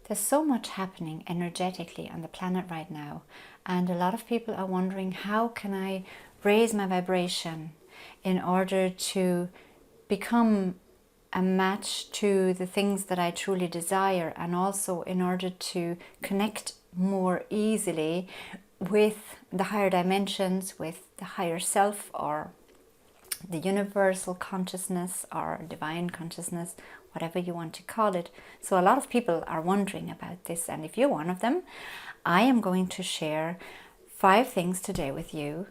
There's so much happening energetically on the planet right now, and a lot of people are wondering, how can I raise my vibration in order to become a match to the things that I truly desire, and also in order to connect more easily with the higher dimensions, with the higher self, or the universal consciousness, or divine consciousness, whatever you want to call it. So a lot of people are wondering about this, and if you're one of them, I am going to share 5 things today with you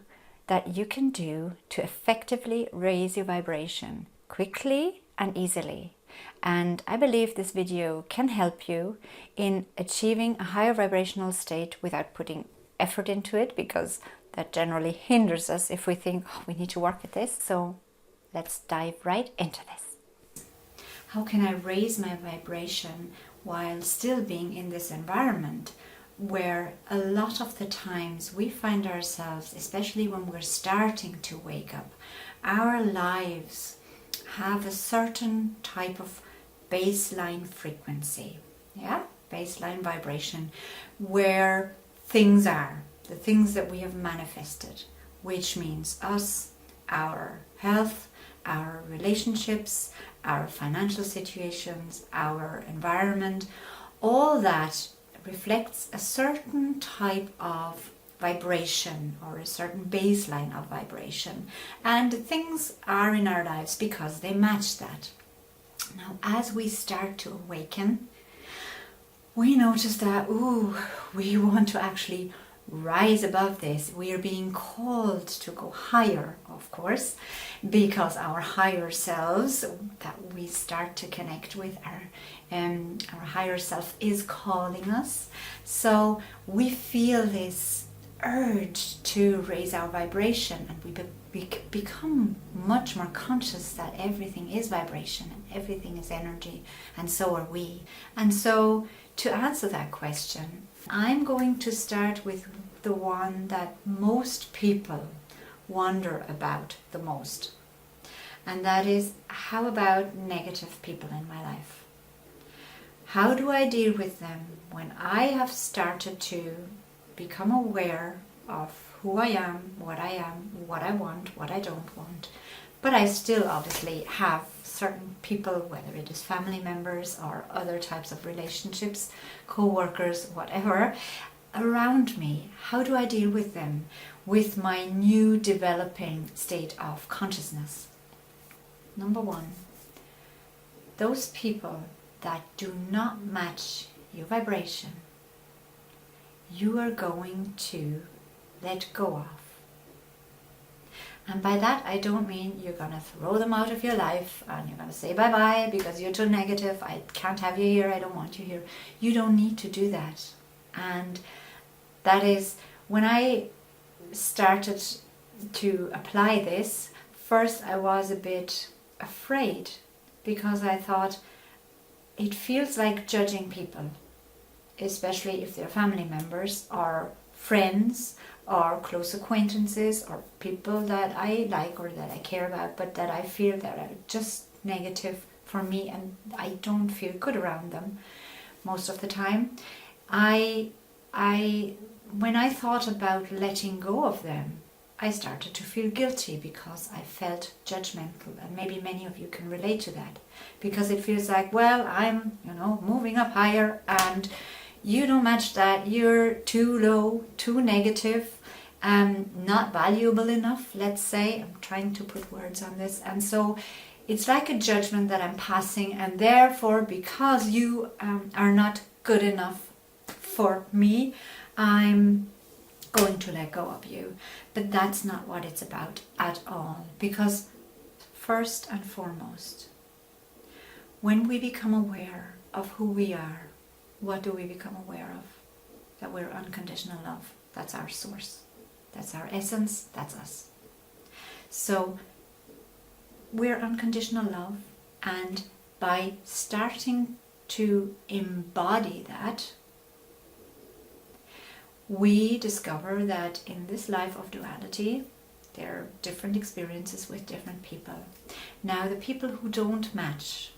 that you can do to effectively raise your vibration quickly and easily. And I believe this video can help you in achieving a higher vibrational state without putting effort into it, because that generally hinders us if we think, oh, we need to work at this. So let's dive right into this. How can I raise my vibration while still being in this environment where a lot of the times we find ourselves, especially when we're starting to wake up, our lives have a certain type of baseline frequency, baseline vibration, where things are, the things that we have manifested, which means us, our health, our relationships, our financial situations, our environment, all that reflects a certain type of vibration or a certain baseline of vibration, and things are in our lives because they match that. Now, as we start to awaken, we notice that we want to actually rise above this. We are being called to go higher, of course, because our higher selves that we start to connect with, our higher self is calling us. So we feel this urge to raise our vibration, and we become much more conscious that everything is vibration and everything is energy, and so are we. And so to answer that question, I'm going to start with the one that most people wonder about the most. And that is, how about negative people in my life? How do I deal with them when I have started to become aware of who I am, what I want, what I don't want? But I still obviously have certain people, whether it is family members or other types of relationships, co-workers, whatever, around me. How do I deal with them with my new developing state of consciousness? Number 1, those people that do not match your vibration, you are going to let go of. And by that, I don't mean you're going to throw them out of your life and you're going to say bye-bye because you're too negative. I can't have you here. I don't want you here. You don't need to do that. And that is, when I started to apply this, first I was a bit afraid, because I thought it feels like judging people, especially if they're family members or friends or close acquaintances or people that I like or that I care about, but that I feel that are just negative for me and I don't feel good around them most of the time. When I thought about letting go of them, I started to feel guilty because I felt judgmental, and maybe many of you can relate to that, because it feels like, well, I'm, moving up higher and you don't match that, you're too low, too negative, not valuable enough, let's say. I'm trying to put words on this. And so it's like a judgment that I'm passing, and therefore, because you are not good enough for me, I'm going to let go of you. But that's not what it's about at all, because first and foremost, when we become aware of who we are, what do we become aware of? That we're unconditional love. That's our source. That's our essence. That's us. So we're unconditional love, and by starting to embody that, we discover that in this life of duality, there are different experiences with different people. Now, the people who don't match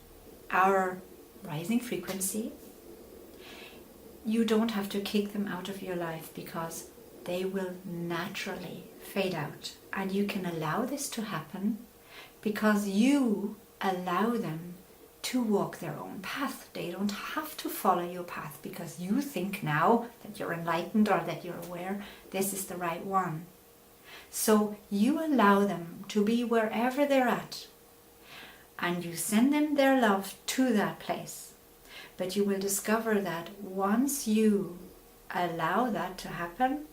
our rising frequency, you don't have to kick them out of your life, because they will naturally fade out. And you can allow this to happen because you allow them to walk their own path. They don't have to follow your path because you think now that you're enlightened or that you're aware this is the right one. So you allow them to be wherever they're at, and you send them their love to that place. But you will discover that once you allow that to happen,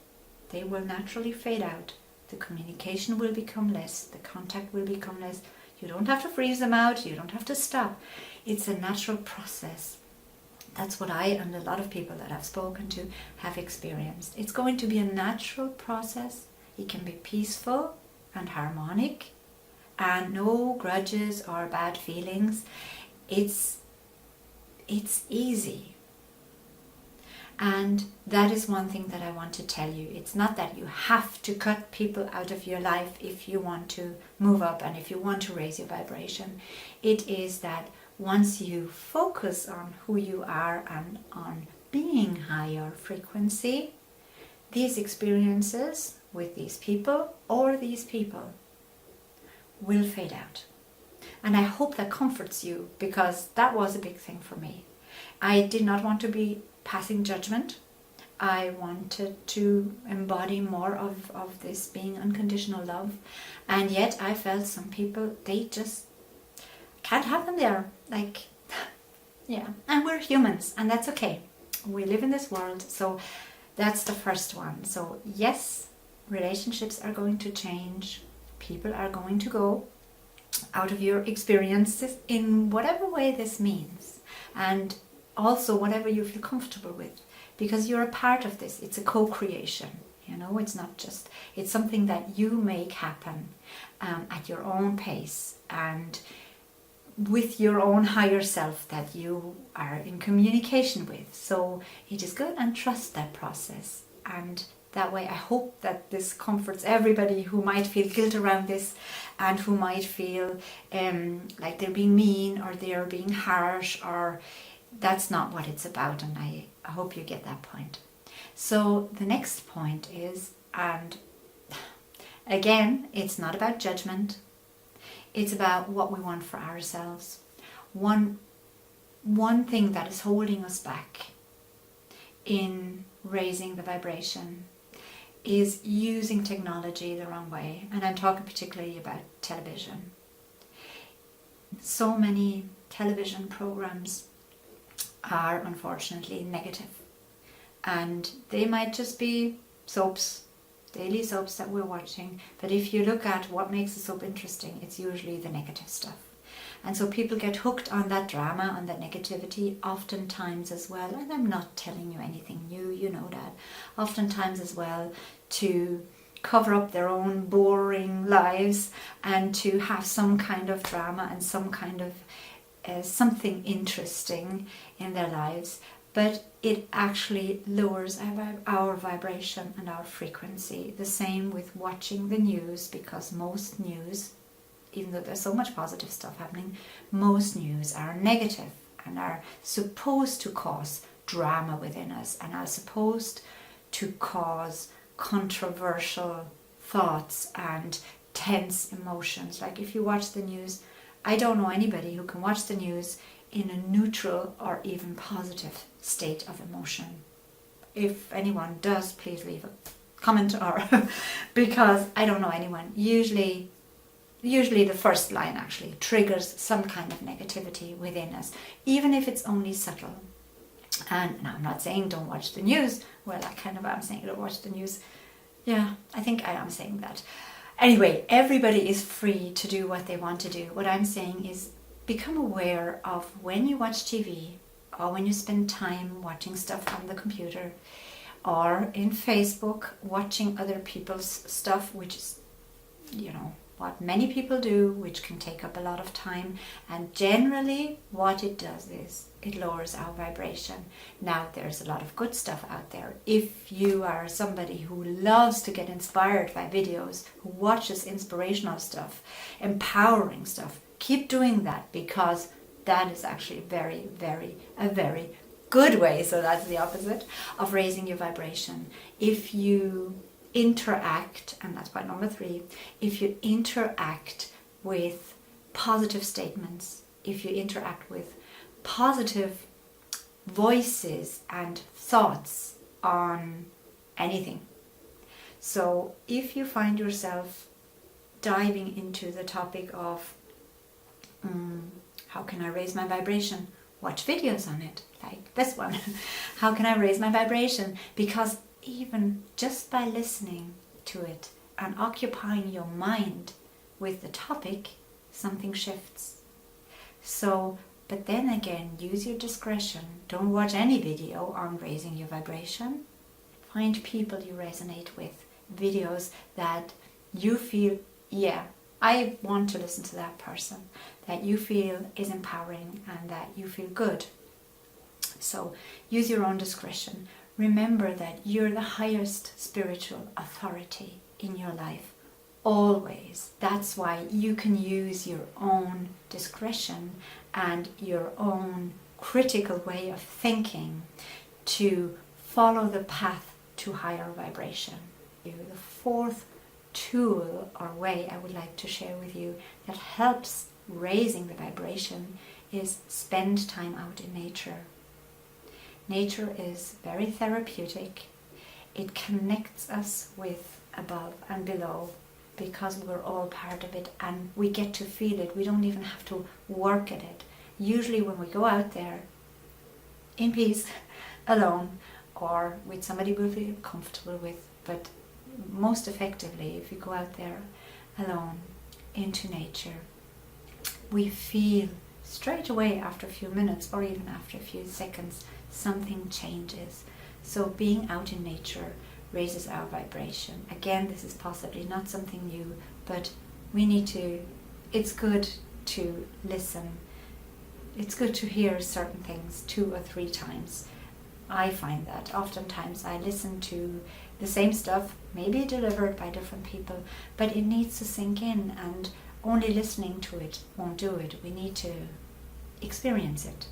they will naturally fade out. The communication will become less, the contact will become less. You don't have to freeze them out, you don't have to stop. It's a natural process. That's what I and a lot of people that I've spoken to have experienced. It's going to be a natural process. It can be peaceful and harmonic, and no grudges or bad feelings. It's easy. And that is one thing that I want to tell you. It's not that you have to cut people out of your life if you want to move up and if you want to raise your vibration. It is that once you focus on who you are and on being higher frequency, these experiences with these people or these people will fade out. And I hope that comforts you, because that was a big thing for me. I did not want to be passing judgment. I wanted to embody more of this being unconditional love. And yet I felt some people, they just can't happen there. Like, yeah. And we're humans, and that's okay. We live in this world. So that's the first one. So yes, relationships are going to change. People are going to go out of your experiences in whatever way this means. And also whatever you feel comfortable with, because you're a part of this. It's a co-creation, you know. It's not just, it's something that you make happen at your own pace and with your own higher self that you are in communication with. So it is good, and trust that process. And that way I hope that this comforts everybody who might feel guilt around this, and who might feel like they're being mean or they're being harsh, or that's not what it's about. And I hope you get that point. So the next point is, and again, it's not about judgment. It's about what we want for ourselves. One thing that is holding us back in raising the vibration is using technology the wrong way. And I'm talking particularly about television. So many television programs are unfortunately negative, and they might just be soaps, daily soaps that we're watching, but if you look at what makes a soap interesting, it's usually the negative stuff. And so people get hooked on that drama, on that negativity, oftentimes as well, and I'm not telling you anything new, you know that, oftentimes as well, to cover up their own boring lives and to have some kind of drama and some kind of something interesting in their lives. But it actually lowers our vibration and our frequency. The same with watching the news, because most news, even though there's so much positive stuff happening, most news are negative and are supposed to cause drama within us and are supposed to cause controversial thoughts and tense emotions. Like if you watch the news, I don't know anybody who can watch the news in a neutral or even positive state of emotion. If anyone does, please leave a comment, or because I don't know anyone. Usually the first line actually triggers some kind of negativity within us, even if it's only subtle. And now I'm not saying don't watch the news. Well, I kind of am saying don't watch the news. Yeah, I think I am saying that. Anyway, everybody is free to do what they want to do. What I'm saying is become aware of when you watch TV, or when you spend time watching stuff on the computer or in Facebook, watching other people's stuff, which is, you know, what many people do, which can take up a lot of time. And generally what it does is it lowers our vibration. Now, there's a lot of good stuff out there. If you are somebody who loves to get inspired by videos, who watches inspirational stuff, empowering stuff, keep doing that, because that is actually a very good way, so that's the opposite of raising your vibration. If you interact, and that's point number 3, if you interact with positive statements, if you interact with positive voices and thoughts on anything. So if you find yourself diving into the topic of how can I raise my vibration, watch videos on it, like this one. How can I raise my vibration? Because even just by listening to it and occupying your mind with the topic, something shifts. So, but then again, use your discretion. Don't watch any video on raising your vibration. Find people you resonate with, videos that you feel, yeah, I want to listen to that person, that you feel is empowering and that you feel good. So use your own discretion. Remember that you're the highest spiritual authority in your life, always. That's why you can use your own discretion and your own critical way of thinking to follow the path to higher vibration. The 4th tool or way I would like to share with you that helps raising the vibration is spend time out in nature. Nature is very therapeutic. It connects us with above and below because we're all part of it and we get to feel it. We don't even have to work at it. Usually when we go out there in peace, alone, or with somebody we feel comfortable with, but most effectively if you go out there alone into nature, we feel straight away after a few minutes or even after a few seconds something changes. So being out in nature raises our vibration. Again, this is possibly not something new, but we need to, it's good to listen. It's good to hear certain things 2 or 3 times. I find that oftentimes I listen to the same stuff, maybe delivered by different people, but it needs to sink in, and only listening to it won't do it. We need to experience it.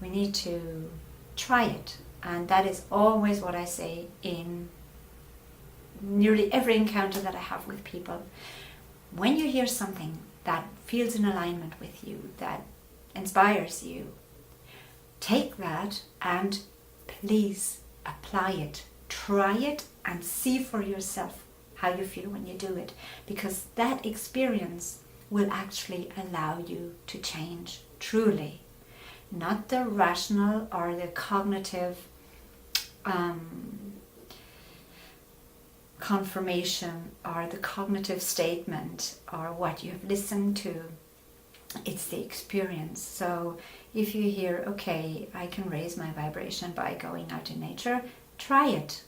We need to try it. And that is always what I say in nearly every encounter that I have with people. When you hear something that feels in alignment with you, that inspires you, take that and please apply it. Try it and see for yourself how you feel when you do it, because that experience will actually allow you to change truly. Not the rational or the cognitive confirmation or the cognitive statement or what you have listened to. It's the experience. So if you hear, okay, I can raise my vibration by going out in nature, try it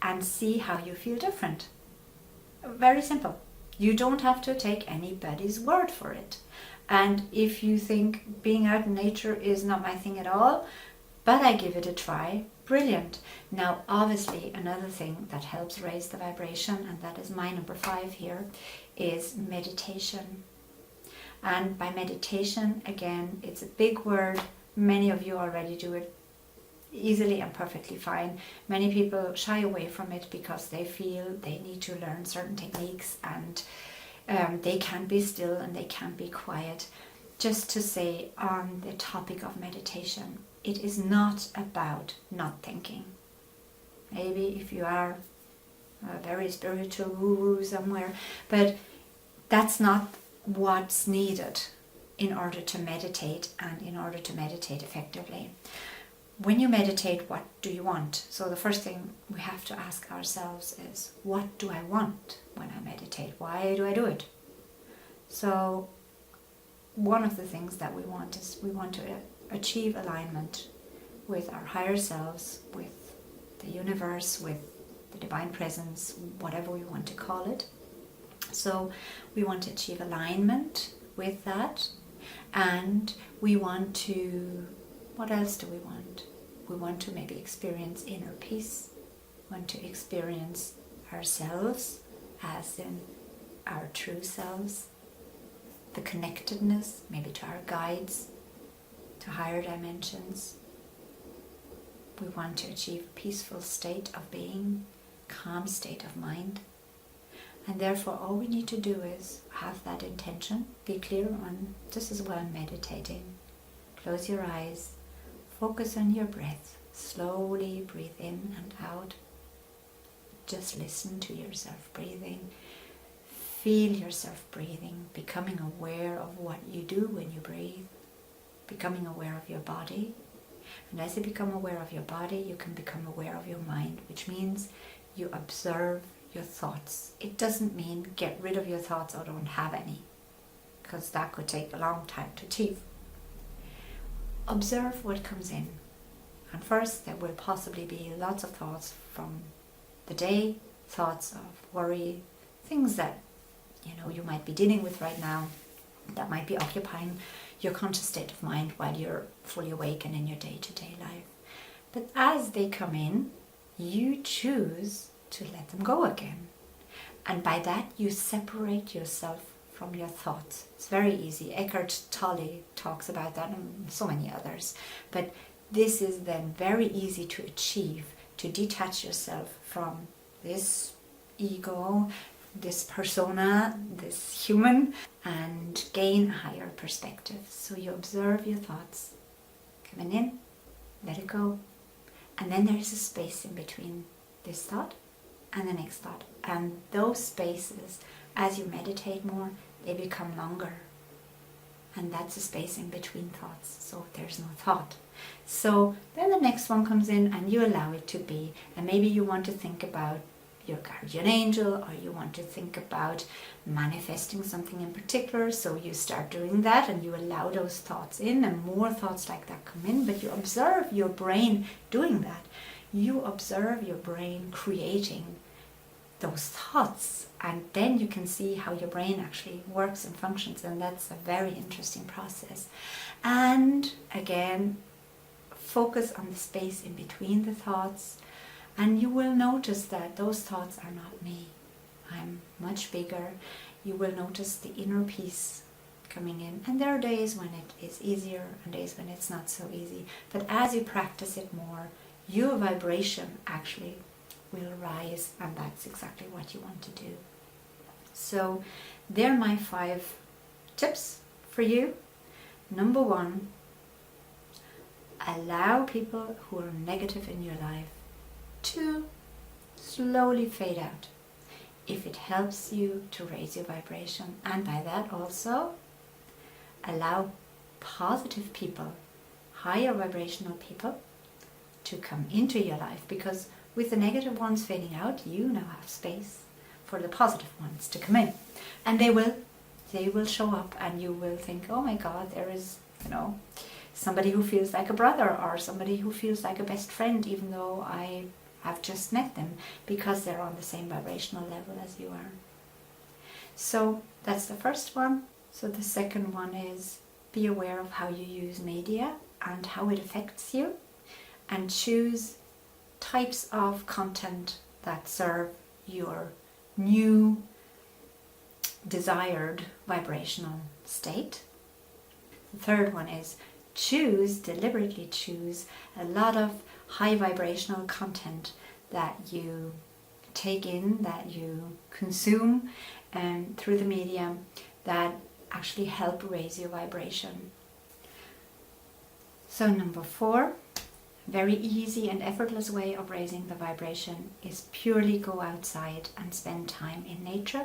and see how you feel different. Very simple. You don't have to take anybody's word for it. And if you think being out in nature is not my thing at all, but I give it a try, brilliant. Now, obviously, another thing that helps raise the vibration, and that is my number 5 here, is meditation. And by meditation, again, it's a big word. Many of you already do it easily and perfectly fine. Many people shy away from it because they feel they need to learn certain techniques and they can't be still and they can't be quiet. Just to say on the topic of meditation, it is not about not thinking. Maybe if you are a very spiritual woo-woo somewhere, but that's not what's needed in order to meditate and in order to meditate effectively. When you meditate, what do you want? So the first thing we have to ask ourselves is, what do I want when I meditate? Why do I do it? So one of the things that we want is we want to achieve alignment with our higher selves, with the universe, with the divine presence, whatever we want to call it. So we want to achieve alignment with that, and we want to, what else do we want? We want to maybe experience inner peace, want to experience ourselves as in our true selves, the connectedness maybe to our guides, to higher dimensions, We want to achieve a peaceful state of being, calm state of mind. And therefore all we need to do is have that intention, be clear on this is what I'm meditating. Close your eyes, focus on your breath, slowly breathe in and out. Just listen to yourself breathing. Feel yourself breathing, becoming aware of what you do when you breathe, becoming aware of your body. And as you become aware of your body, you can become aware of your mind, which means you observe your thoughts. It doesn't mean get rid of your thoughts or don't have any, because that could take a long time to achieve. Observe what comes in. And first, there will possibly be lots of thoughts from the day, thoughts of worry, things that you might be dealing with right now that might be occupying your conscious state of mind while you're fully awake and in your day-to-day life. But as they come in, you choose to let them go again. And by that, you separate yourself from your thoughts. It's very easy. Eckhart Tolle talks about that and so many others. But this is then very easy to achieve, to detach yourself from this ego, this persona, this human, and gain a higher perspective. So you observe your thoughts coming in, let it go, and then there is a space in between this thought and the next thought. And those spaces, as you meditate more, they become longer. And that's a space in between thoughts, so there's no thought. So then the next one comes in and you allow it to be. And maybe you want to think about your guardian angel, or you want to think about manifesting something in particular, so you start doing that and you allow those thoughts in, and more thoughts like that come in, but you observe your brain doing that. You observe your brain creating those thoughts, and then you can see how your brain actually works and functions, and that's a very interesting process. And again, focus on the space in between the thoughts. And you will notice that those thoughts are not me. I'm much bigger. You will notice the inner peace coming in. And there are days when it is easier and days when it's not so easy. But as you practice it more, your vibration actually will rise, and that's exactly what you want to do. So they're my 5 tips for you. Number 1, allow people who are negative in your life to slowly fade out if it helps you to raise your vibration. And by that also allow positive people, higher vibrational people, to come into your life, because with the negative ones fading out, you now have space for the positive ones to come in, and they will show up, and you will think, oh my God, there is somebody who feels like a brother, or somebody who feels like a best friend, even though I've just met them, because they're on the same vibrational level as you are. So that's the first one. So the second one is be aware of how you use media and how it affects you, and choose types of content that serve your new desired vibrational state. The third one is deliberately choose a lot of high vibrational content that you take in, that you consume through the medium, that actually help raise your vibration. So number 4, very easy and effortless way of raising the vibration is purely go outside and spend time in nature.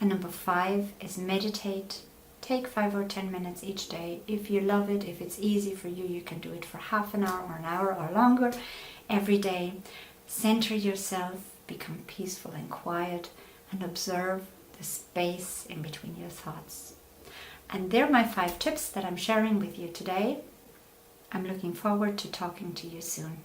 And number 5 is meditate. Take 5 or 10 minutes each day. If you love it, if it's easy for you, you can do it for half an hour or an hour or longer every day. Center yourself, become peaceful and quiet, and observe the space in between your thoughts. And they're my 5 tips that I'm sharing with you today. I'm looking forward to talking to you soon.